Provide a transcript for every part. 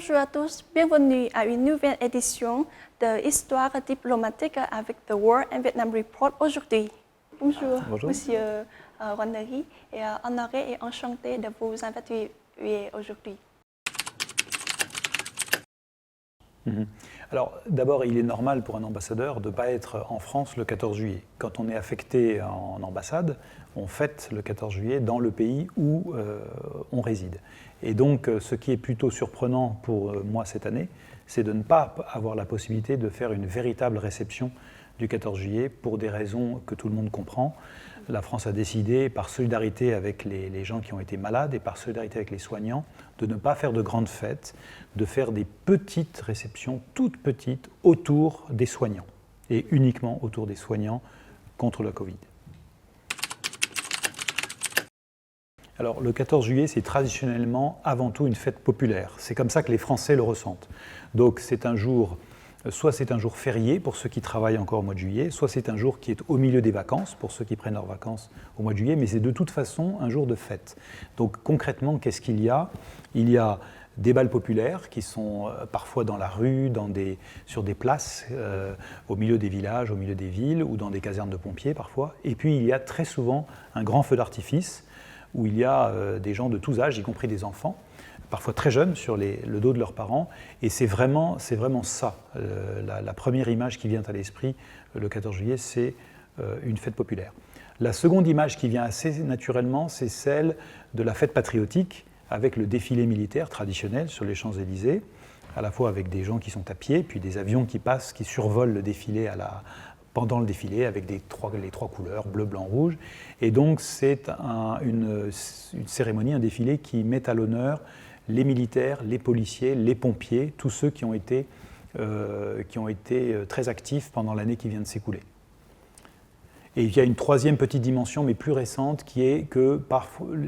Bonjour à tous, bienvenue à une nouvelle édition de Histoire diplomatique avec The War and Vietnam Report aujourd'hui. Bonjour, Bonjour. Monsieur Ronnery, et honoré et enchanté de vous inviter aujourd'hui. Alors d'abord, il est normal pour un ambassadeur de ne pas être en France le 14 juillet. Quand on est affecté en ambassade, on fête le 14 juillet dans le pays où on réside. Et donc ce qui est plutôt surprenant pour moi cette année, c'est de ne pas avoir la possibilité de faire une véritable réception du 14 juillet pour des raisons que tout le monde comprend. La France a décidé, par solidarité avec les gens qui ont été malades et par solidarité avec les soignants, de ne pas faire de grandes fêtes, de faire des petites réceptions, toutes petites, autour des soignants, et uniquement autour des soignants contre le Covid. Alors, le 14 juillet, c'est traditionnellement avant tout une fête populaire. C'est comme ça que les Français le ressentent. Donc, c'est un jour... Soit c'est un jour férié pour ceux qui travaillent encore au mois de juillet, soit c'est un jour qui est au milieu des vacances pour ceux qui prennent leurs vacances au mois de juillet, mais c'est de toute façon un jour de fête. Donc concrètement, qu'est-ce qu'il y a ? Il y a des bals populaires qui sont parfois dans la rue, sur des places, au milieu des villages, au milieu des villes, ou dans des casernes de pompiers parfois. Et puis il y a très souvent un grand feu d'artifice où il y a des gens de tous âges, y compris des enfants, parfois très jeunes, sur le dos de leurs parents. Et c'est vraiment ça. La première image qui vient à l'esprit le 14 juillet, c'est une fête populaire. La seconde image qui vient assez naturellement, c'est celle de la fête patriotique, avec le défilé militaire traditionnel sur les Champs-Élysées, à la fois avec des gens qui sont à pied, puis des avions qui passent, qui survolent le défilé pendant le défilé, avec les trois couleurs, bleu, blanc, rouge. Et donc c'est une cérémonie, un défilé qui met à l'honneur les militaires, les policiers, les pompiers, tous ceux qui ont été très actifs pendant l'année qui vient de s'écouler. Et il y a une troisième petite dimension, mais plus récente, qui est que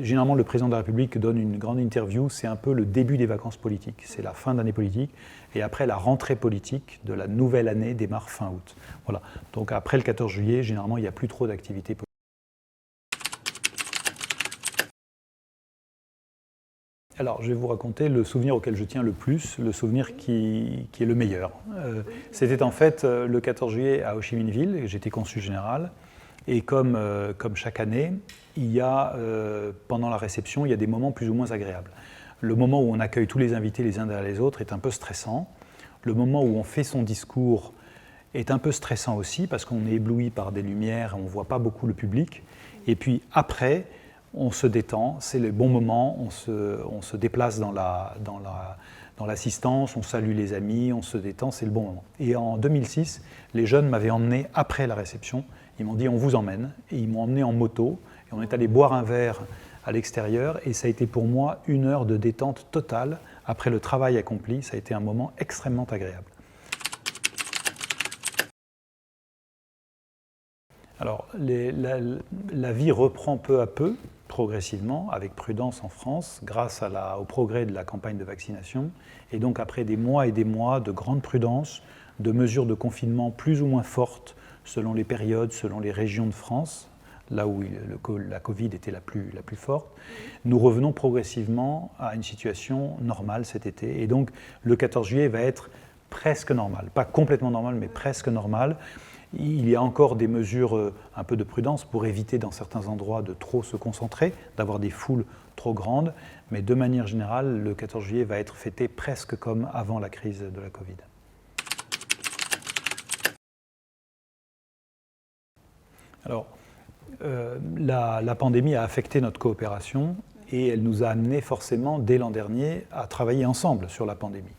généralement le président de la République donne une grande interview, c'est un peu le début des vacances politiques, c'est la fin d'année politique, et après la rentrée politique de la nouvelle année démarre fin août. Voilà. Donc après le 14 juillet, généralement il n'y a plus trop d'activités politiques. Alors, je vais vous raconter le souvenir auquel je tiens le plus, le souvenir qui est le meilleur. C'était en fait le 14 juillet à Ho Chi Minh Ville, j'étais consul général, et comme chaque année, il y a, pendant la réception, il y a des moments plus ou moins agréables. Le moment où on accueille tous les invités les uns derrière les autres est un peu stressant. Le moment où on fait son discours est un peu stressant aussi, parce qu'on est ébloui par des lumières, on ne voit pas beaucoup le public. Et puis après, on se détend, c'est le bon moment, on se déplace dans l'assistance, on salue les amis, on se détend, c'est le bon moment. Et en 2006, les jeunes m'avaient emmené après la réception, ils m'ont dit on vous emmène, et ils m'ont emmené en moto, et on est allé boire un verre à l'extérieur, et ça a été pour moi une heure de détente totale, après le travail accompli, ça a été un moment extrêmement agréable. Alors, la vie reprend peu à peu, progressivement, avec prudence en France, grâce au progrès de la campagne de vaccination. Et donc, après des mois et des mois de grande prudence, de mesures de confinement plus ou moins fortes, selon les périodes, selon les régions de France, là où la Covid était la plus forte, nous revenons progressivement à une situation normale cet été. Et donc, le 14 juillet va être presque normal. Pas complètement normal, mais presque normal. Il y a encore des mesures un peu de prudence pour éviter dans certains endroits de trop se concentrer, d'avoir des foules trop grandes, mais de manière générale, le 14 juillet va être fêté presque comme avant la crise de la Covid. Alors, la pandémie a affecté notre coopération et elle nous a amené forcément, dès l'an dernier, à travailler ensemble sur la pandémie.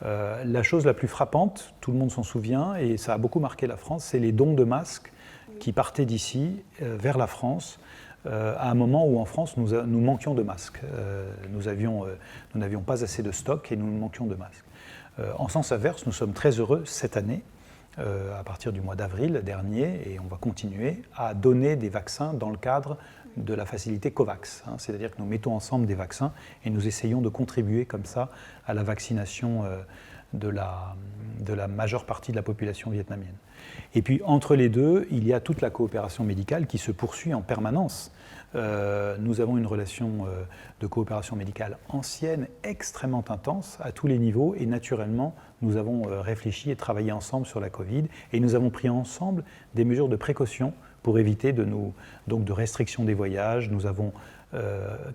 La chose la plus frappante, tout le monde s'en souvient, et ça a beaucoup marqué la France, c'est les dons de masques qui partaient d'ici vers la France, à un moment où en France nous manquions de masques. Nous n'avions pas assez de stock et nous manquions de masques. En sens inverse, nous sommes très heureux cette année, à partir du mois d'avril dernier, et on va continuer à donner des vaccins dans le cadre de la facilité COVAX. C'est-à-dire que nous mettons ensemble des vaccins et nous essayons de contribuer comme ça à la vaccination de la majeure partie de la population vietnamienne. Et puis entre les deux, il y a toute la coopération médicale qui se poursuit en permanence. Nous avons une relation de coopération médicale ancienne, extrêmement intense à tous les niveaux, et naturellement, nous avons réfléchi et travaillé ensemble sur la Covid, et nous avons pris ensemble des mesures de précaution pour éviter de restriction des voyages. Nous avons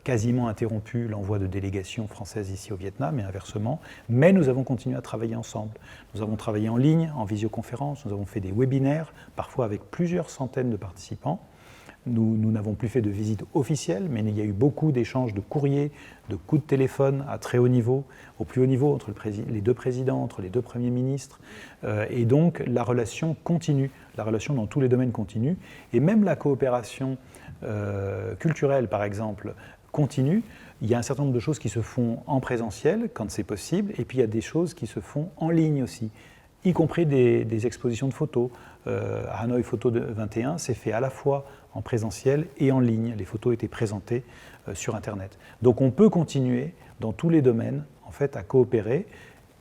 quasiment interrompu l'envoi de délégations françaises ici au Vietnam et inversement, mais nous avons continué à travailler ensemble. Nous avons travaillé en ligne, en visioconférence, nous avons fait des webinaires, parfois avec plusieurs centaines de participants. Nous n'avons plus fait de visites officielles, mais il y a eu beaucoup d'échanges de courriers, de coups de téléphone à très haut niveau, au plus haut niveau, entre les deux présidents, entre les deux premiers ministres. Et donc la relation continue, la relation dans tous les domaines continue. Et même la coopération culturelle, par exemple, continue. Il y a un certain nombre de choses qui se font en présentiel, quand c'est possible, et puis il y a des choses qui se font en ligne aussi, y compris des expositions de photos. Hanoi Photo 21 s'est fait à la fois en présentiel et en ligne. Les photos étaient présentées sur Internet. Donc on peut continuer dans tous les domaines en fait, à coopérer,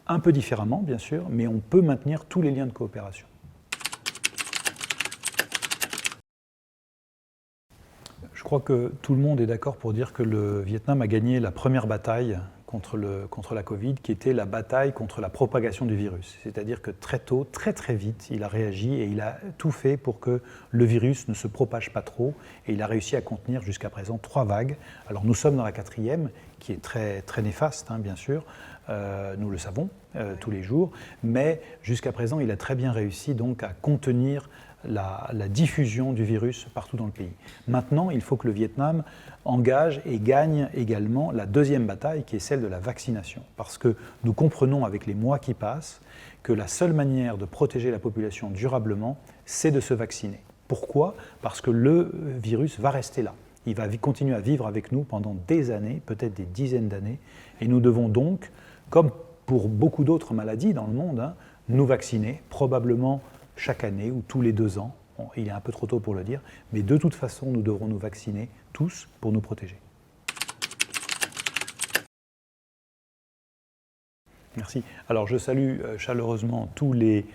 un peu différemment bien sûr, mais on peut maintenir tous les liens de coopération. Je crois que tout le monde est d'accord pour dire que le Vietnam a gagné la première bataille contre la Covid, qui était la bataille contre la propagation du virus. C'est-à-dire que très tôt, très très vite, il a réagi et il a tout fait pour que le virus ne se propage pas trop, et il a réussi à contenir jusqu'à présent 3 vagues. Alors nous sommes dans la 4e, qui est très, très néfaste, hein, bien sûr, nous le savons tous les jours, mais jusqu'à présent, il a très bien réussi donc à contenir la diffusion du virus partout dans le pays. Maintenant, il faut que le Vietnam engage et gagne également la 2e bataille, qui est celle de la vaccination. Parce que nous comprenons avec les mois qui passent que la seule manière de protéger la population durablement, c'est de se vacciner. Pourquoi ? Parce que le virus va rester là. Il va continuer à vivre avec nous pendant des années, peut-être des dizaines d'années, et nous devons donc, comme pour beaucoup d'autres maladies dans le monde, hein, nous vacciner, probablement chaque année ou tous les 2 ans. Bon, il est un peu trop tôt pour le dire, mais de toute façon, nous devrons nous vacciner tous pour nous protéger. Merci. Alors je salue chaleureusement tous mes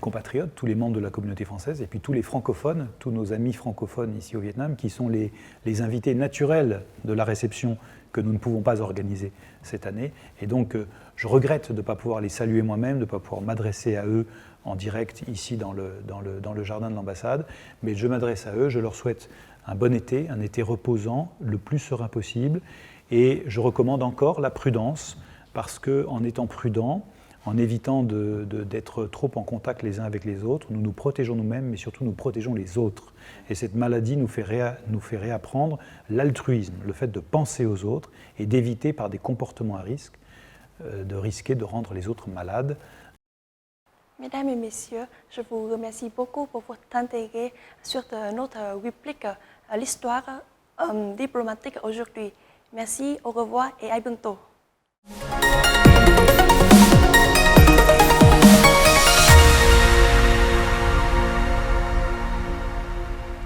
compatriotes, tous les membres de la communauté française, et puis tous les francophones, tous nos amis francophones ici au Vietnam, qui sont les invités naturels de la réception que nous ne pouvons pas organiser cette année. Et donc je regrette de ne pas pouvoir les saluer moi-même, de ne pas pouvoir m'adresser à eux en direct ici dans le jardin de l'ambassade, mais je m'adresse à eux, je leur souhaite un bon été, un été reposant, le plus serein possible, et je recommande encore la prudence, parce qu'en étant prudent, en évitant d'être trop en contact les uns avec les autres, nous nous protégeons nous-mêmes, mais surtout nous protégeons les autres. Et cette maladie nous fait réapprendre l'altruisme, le fait de penser aux autres et d'éviter par des comportements à risque, de risquer de rendre les autres malades. Mesdames et messieurs, je vous remercie beaucoup pour votre intérêt sur notre rubrique l'histoire diplomatique aujourd'hui. Merci, au revoir et à bientôt.